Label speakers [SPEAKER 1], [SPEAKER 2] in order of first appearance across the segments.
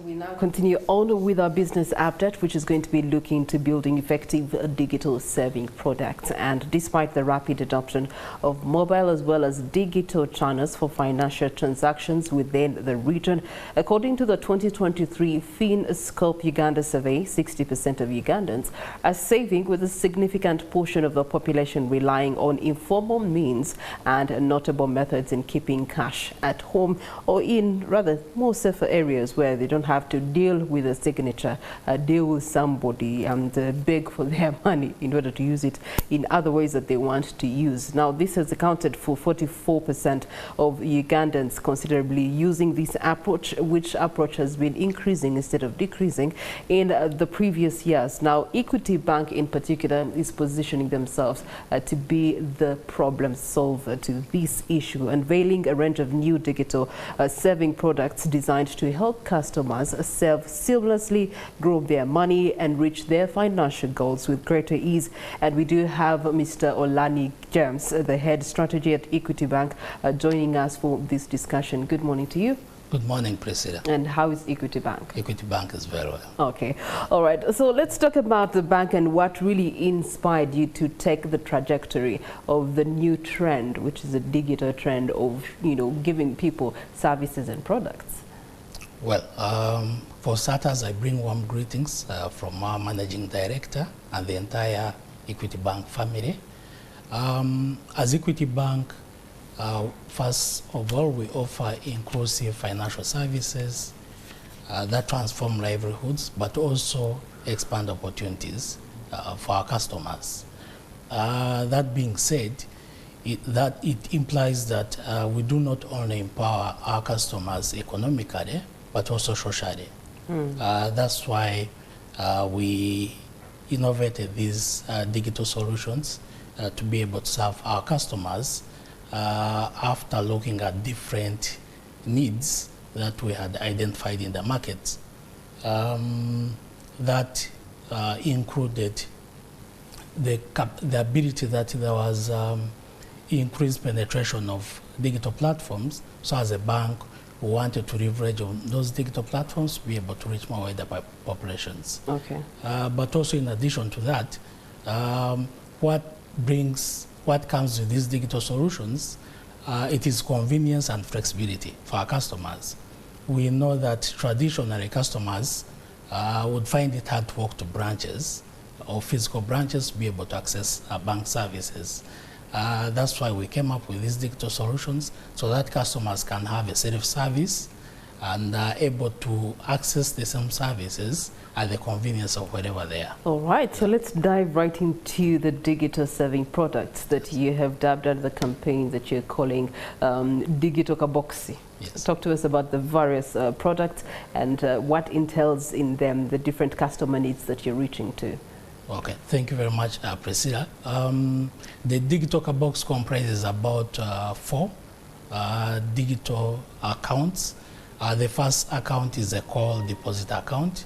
[SPEAKER 1] we now continue on with our business update, which is going to be looking to building effective digital saving products. And despite the rapid adoption of mobile as well as digital channels for financial transactions within the region, according to the 2023 FinScope Uganda survey, 60% of Ugandans are saving, with a significant portion of the population relying on informal means and notable methods in keeping cash at home or in rather more safer areas where they don't have to deal with a signature, deal with somebody and beg for their money in order to use it in other ways that they want to use. Now, this has accounted for 44% of Ugandans considerably using this approach, which approach has been increasing instead of decreasing in the previous years. Now, Equity Bank in particular is positioning themselves to be the problem solver to this issue, unveiling a range of new digital saving products designed to help customers save seamlessly, grow their money and reach their financial goals with greater ease. And we do have Mr. Olany James, the head strategy at Equity Bank, joining us for this discussion. Good morning to you.
[SPEAKER 2] Good morning, Priscilla.
[SPEAKER 1] And how is Equity Bank?
[SPEAKER 2] Equity Bank is very well.
[SPEAKER 1] Okay. All right. So let's talk about the bank and what really inspired you to take the trajectory of the new trend, which is a digital trend of, giving people services and products.
[SPEAKER 2] Well, for starters, I bring warm greetings from our managing director and the entire Equity Bank family. As Equity Bank, first of all, we offer inclusive financial services that transform livelihoods, but also expand opportunities for our customers. That being said, it implies that we do not only empower our customers economically, but also socially. That's why we innovated these digital solutions to be able to serve our customers after looking at different needs that we had identified in the market. That included the ability that there was increased penetration of digital platforms. So as a bank, we wanted to leverage on those digital platforms to be able to reach more wider populations.
[SPEAKER 1] Okay.
[SPEAKER 2] But also in addition to that, what comes with these digital solutions, it is convenience and flexibility for our customers. We know that traditionally customers would find it hard to walk to branches or physical branches to be able to access bank services. That's why we came up with these digital solutions so that customers can have a self-service and are able to access the same services at the convenience of wherever they are.
[SPEAKER 1] All right, so let's dive right into the digital saving products that you have dubbed under the campaign that you're calling Digital Kaboxi.
[SPEAKER 2] Yes.
[SPEAKER 1] Talk to us about the various products and what entails in them the different customer needs that you're reaching to.
[SPEAKER 2] Okay, thank you very much, Priscilla. The Digital Kabox comprises about 4 digital accounts. The first account is a call deposit account.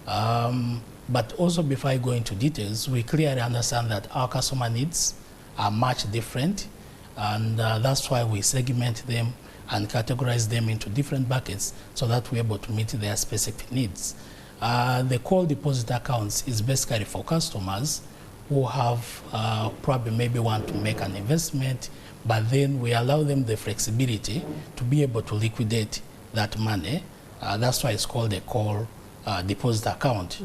[SPEAKER 2] But also, before I go into details, we clearly understand that our customer needs are much different, and that's why we segment them and categorize them into different buckets so that we're able to meet their specific needs. The call deposit accounts is basically for customers who have probably maybe want to make an investment, but then we allow them the flexibility to be able to liquidate that money. That's why it's called a call deposit account.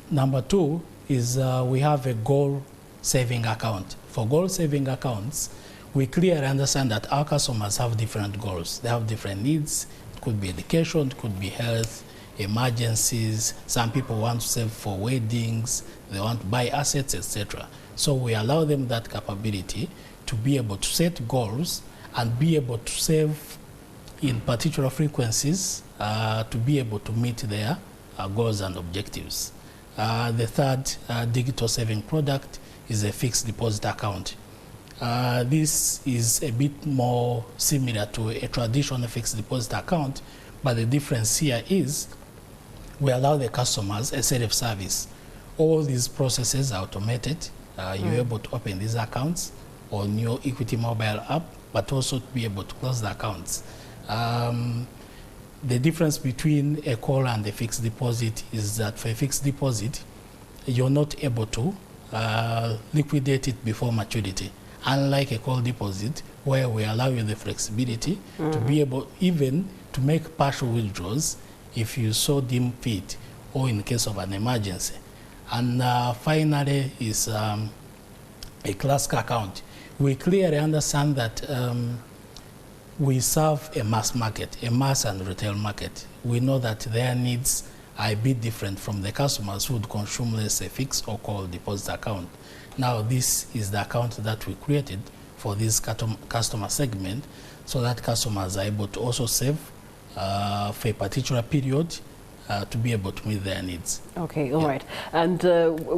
[SPEAKER 2] Number 2 is we have a goal saving account. For goal saving accounts, we clearly understand that our customers have different goals. They have different needs. It could be education, it could be health, emergencies. Some people want to save for weddings, they want to buy assets, etc. So we allow them that capability to be able to set goals and be able to save in particular frequencies to be able to meet their goals and objectives. The third digital saving product is a fixed deposit account. This is a bit more similar to a traditional fixed deposit account, but the difference here is we allow the customers a self-service. All these processes are automated. You're able to open these accounts on your Equity mobile app, but also to be able to close the accounts. The difference between a call and a fixed deposit is that for a fixed deposit, you're not able to liquidate it before maturity. Unlike a call deposit, where we allow you the flexibility to be able even to make partial withdrawals if you so deem fit, or in case of an emergency. And finally is a classic account. We clearly understand that we serve a mass market, a mass and retail market. We know that their needs are a bit different from the customers who would consume, let's say, fixed or call deposit account. Now, this is the account that we created for this customer segment, so that customers are able to also save for a particular period to be able to meet their needs.
[SPEAKER 1] Okay, all right. And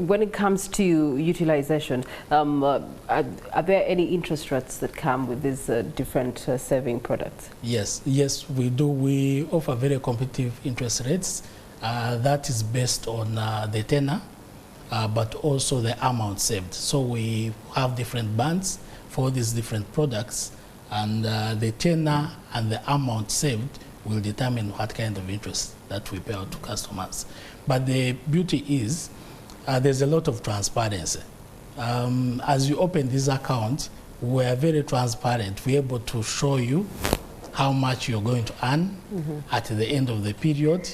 [SPEAKER 1] when it comes to utilization, are there any interest rates that come with these different saving products?
[SPEAKER 2] Yes, we do. We offer very competitive interest rates. That is based on the tenor, but also the amount saved. So we have different bands for these different products, and the tenor and the amount saved will determine what kind of interest that we pay out to customers. But the beauty is there's a lot of transparency. As you open this account, we are very transparent. We're able to show you how much you're going to earn at the end of the period,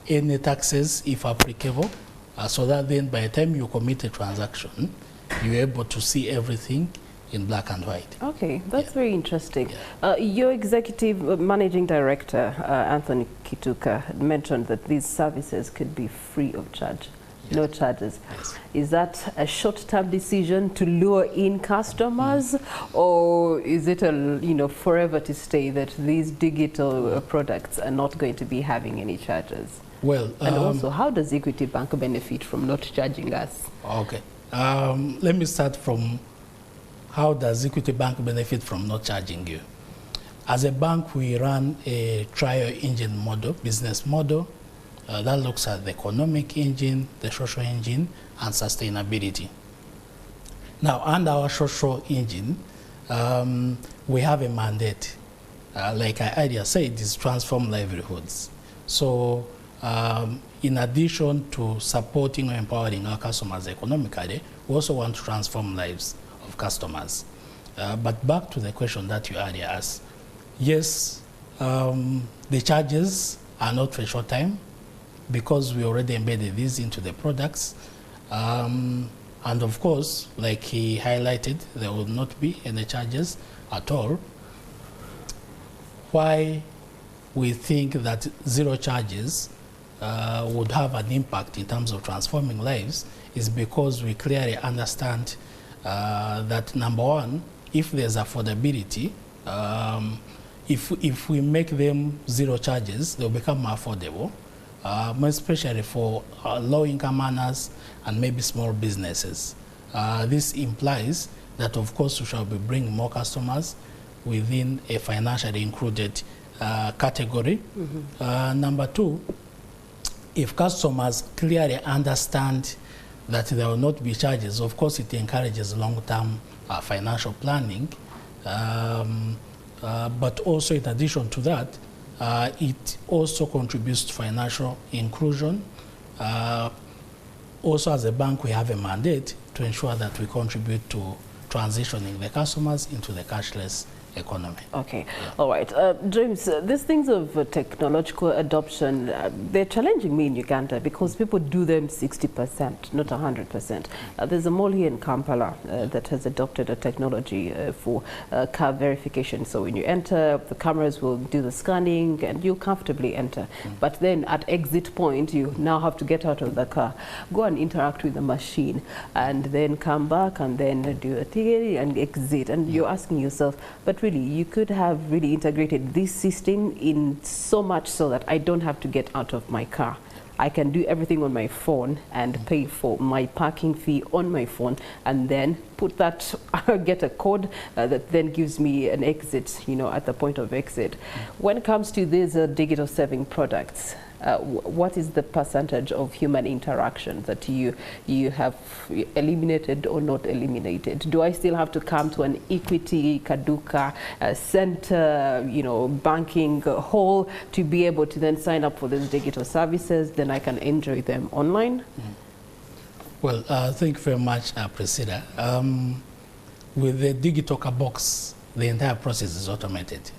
[SPEAKER 2] any taxes if applicable, so that then by the time you commit a transaction, you're able to see everything in black and white. Okay,
[SPEAKER 1] that's very interesting. Your executive managing director, Anthony Kituka, mentioned that these services could be free of charge, no charges. Is that a short-term decision to lure in customers, or is it a forever to stay that these digital products are not going to be having any charges?
[SPEAKER 2] Well,
[SPEAKER 1] and also, how does Equity Bank benefit from not charging us?
[SPEAKER 2] Okay, let me start from how does Equity Bank benefit from not charging you? As a bank, we run a trial engine model, business model, that looks at the economic engine, the social engine, and sustainability. Now, under our social engine, we have a mandate. Like I earlier said, is transform livelihoods. So, in addition to supporting or empowering our customers economically, we also want to transform lives of customers. But back to the question that you earlier asked, yes, the charges are not for a short time because we already embedded these into the products. And of course, like he highlighted, there will not be any charges at all. Why we think that zero charges would have an impact in terms of transforming lives is because we clearly understand that number one, if there's affordability, if we make them zero charges, they'll become more affordable, especially for low-income earners and maybe small businesses. This implies that, of course, we shall be bringing more customers within a financially included category. Number two, if customers clearly understand that there will not be charges, of course it encourages long-term financial planning, but also in addition to that, it also contributes to financial inclusion. Also as a bank, we have a mandate to ensure that we contribute to transitioning the customers into the cashless economy. Okay,
[SPEAKER 1] all right. James, these things of technological adoption, they're challenging me in Uganda because people do them 60%, not 100%. There's a mall here in Kampala that has adopted a technology for car verification. So when you enter, the cameras will do the scanning and you'll comfortably enter. But then at exit point, you now have to get out of the car, go and interact with the machine, and then come back and then do a ticket and exit. And you're asking yourself, but really, you could have really integrated this system in so much so that I don't have to get out of my car. I can do everything on my phone and pay for my parking fee on my phone, and then put that, get a code that then gives me an exit, at the point of exit. When it comes to these digital saving products, what is the percentage of human interaction that you have eliminated or not eliminated? Do I still have to come to an Equity, Kaduka center, banking hall to be able to then sign up for these digital services? Then I can enjoy them online?
[SPEAKER 2] Well, thank you very much, Priscilla. With the digital box, the entire process is automated.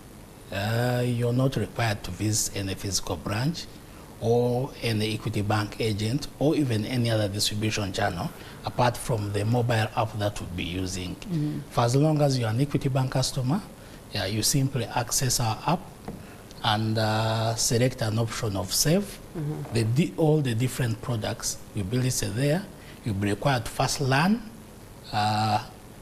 [SPEAKER 2] You're not required to visit any physical branch or any Equity Bank agent or even any other distribution channel apart from the mobile app that we'll be using. For as long as you're an Equity Bank customer, you simply access our app and select an option of save. All the different products will be listed there. You'll be required to first learn,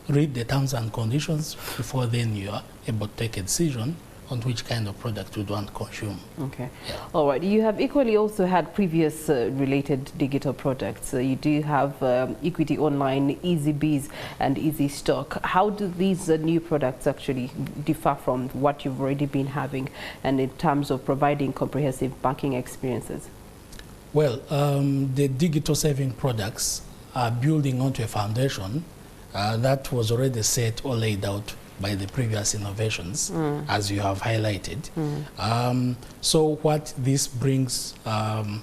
[SPEAKER 2] read the terms and conditions before then you are able to take a decision on which kind of product you want to consume. Okay. Yeah.
[SPEAKER 1] All right. You have equally also had previous related digital products. You do have Equity Online, EasyBiz, and Easy Stock. How do these new products actually differ from what you've already been having, and in terms of providing comprehensive banking experiences?
[SPEAKER 2] Well, the digital saving products are building onto a foundation that was already set or laid out by the previous innovations, as you have highlighted. So what this brings to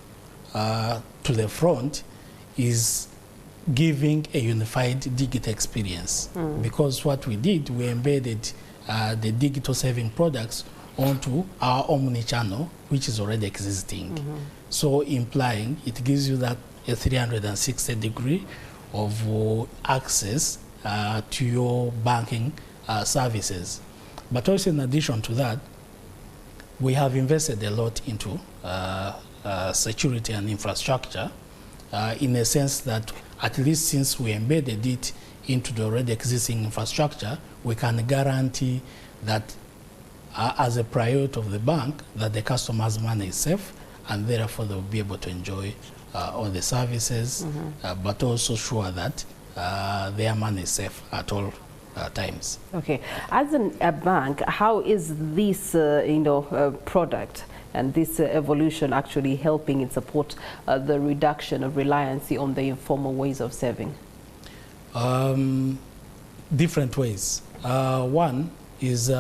[SPEAKER 2] the front is giving a unified digital experience. Because what we did, we embedded the digital saving products onto our omni-channel, which is already existing. So implying it gives you that a 360-degree of access to your banking services. But also in addition to that, we have invested a lot into security and infrastructure in a sense that at least since we embedded it into the already existing infrastructure, we can guarantee that as a priority of the bank, that the customer's money is safe, and therefore they'll be able to enjoy all the services, but also sure that their money is safe at all times.
[SPEAKER 1] Okay. As a bank, how is this product and this evolution actually helping in support the reduction of reliance on the informal ways of saving?
[SPEAKER 2] Different ways. One is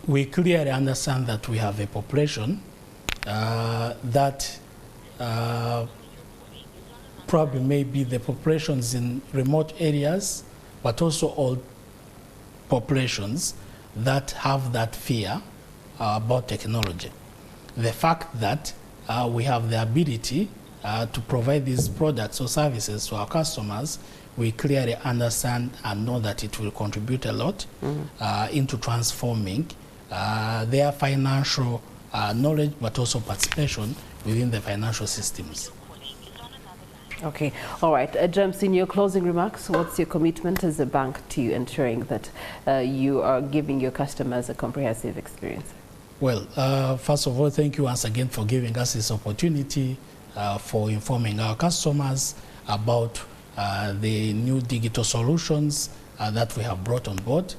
[SPEAKER 2] we clearly understand that we have a population that probably may be the populations in remote areas, but also all populations that have that fear about technology. The fact that we have the ability to provide these products or services to our customers, we clearly understand and know that it will contribute a lot into transforming their financial knowledge, but also participation within the financial systems.
[SPEAKER 1] Okay. All right. James, in your closing remarks, what's your commitment as a bank to ensuring that you are giving your customers a comprehensive experience?
[SPEAKER 2] Well, first of all, thank you once again for giving us this opportunity for informing our customers about the new digital solutions that we have brought on board.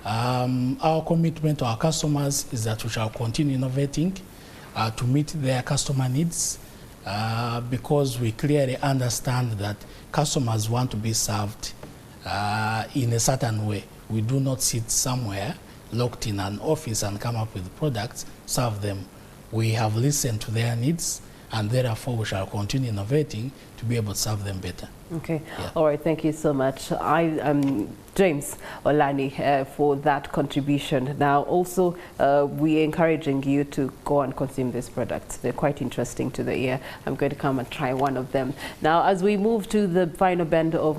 [SPEAKER 2] Our commitment to our customers is that we shall continue innovating to meet their customer needs, because we clearly understand that customers want to be served in a certain way. We do not sit somewhere locked in an office and come up with products, serve them. We have listened to their needs, and therefore we shall continue innovating to be able to serve them better.
[SPEAKER 1] Okay. Yeah. All right. Thank you so much. I am James Olany for that contribution. Now, also, we're encouraging you to go and consume these products. They're quite interesting to the ear. I'm going to come and try one of them. Now, as we move to the final bend of